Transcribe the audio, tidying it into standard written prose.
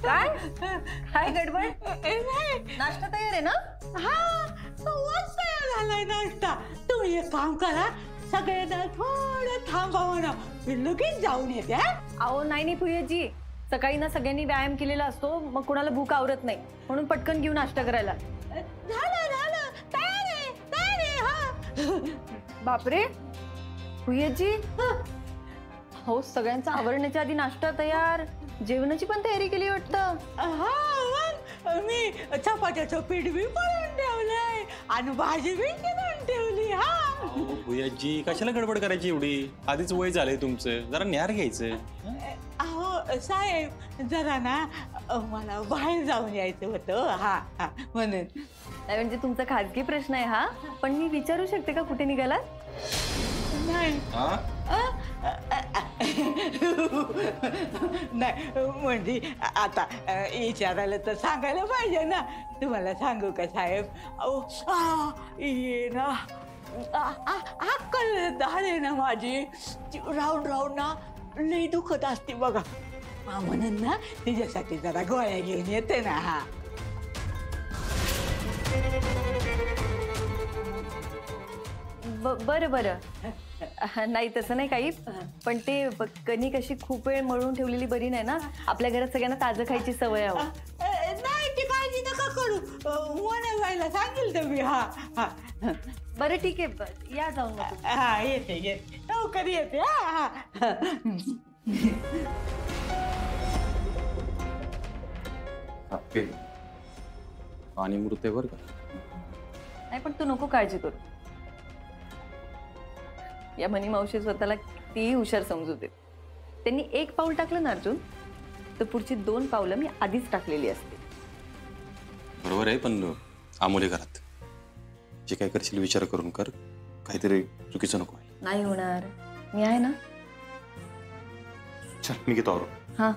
काय काय गडबड? नाश्ता तयार आहे ना? हा तयार झालाय नाश्ता. तुम्ही एक काम करा, सगळ्यांना थोडं थांबा म्हणा, मी लगेच जाऊन येते. अहो नाही फुयेजी, सकाळी ना सगळ्यांनी व्यायाम केलेला असतो, मग कुणाला भूक आवरत नाही, म्हणून पटकन घेऊन नाश्ता करायला. झालं तयार आहे हा. बापरे फुयेजी, हो सगळ्यांचा आवरण्याच्या आधी नाश्ता तयार, जेवणाची पण तयारी केली वाटतं. हा मग मी चपात्याचं पीठ बी पळून ठेवलंय आणि भाजी बी शिजवून ठेवली. हा भुयाजी कशाला गडबड करायची एवढी? आधीच वय झालंय तुमचं, जरा न्यार घ्यायचं. अहो साहेब, जरा ना मला बाहेर जाऊन यायचं होतं. हा हा म्हणून. नाही म्हणजे तुमचा खाजगी प्रश्न आहे हा, पण मी विचारू शकते का कुठे निघालात? नाही नाही म्हणजे आता विचारायला तर सांगायला पाहिजे ना. तुम्हाला सांगू का साहेब, ये ना अक्कल आहे ना माझी, राहून राहून ना लई दुखत असते बघा. म्हणून ना तिच्यासाठी जरा गोळ्या घेऊन येते ना. हा बरं बरं, नाही तसं नाही काही, पण ते कणी कशी खूप वेळ मळून ठेवलेली बरी नाही ना. आपल्या घरात सगळ्यांना ताजं खायची सवय आहे. नाही ती काळजी नका करू, मन व्हायला सांगेल तुम्ही. हा हा बरं ठीक आहे, या जाऊन मग. हा येते लवकर येते. हा आणि मृत्यू बर का? नाही पण तू नको काळजी करू. या मनी मावशी स्वतःला कितीही हुशार समजू दे, त्यांनी एक पाऊल टाकलं ना अर्जुन, तर पुढची 2 पावलं मी आधीच टाकलेली असते. बरोबर आहे, पण आमोले घरात जे काय करशील विचार करून कर, काहीतरी चुकीचं नको. नाही होणार, मी आहे ना. चल मी घेतो आवरून. हा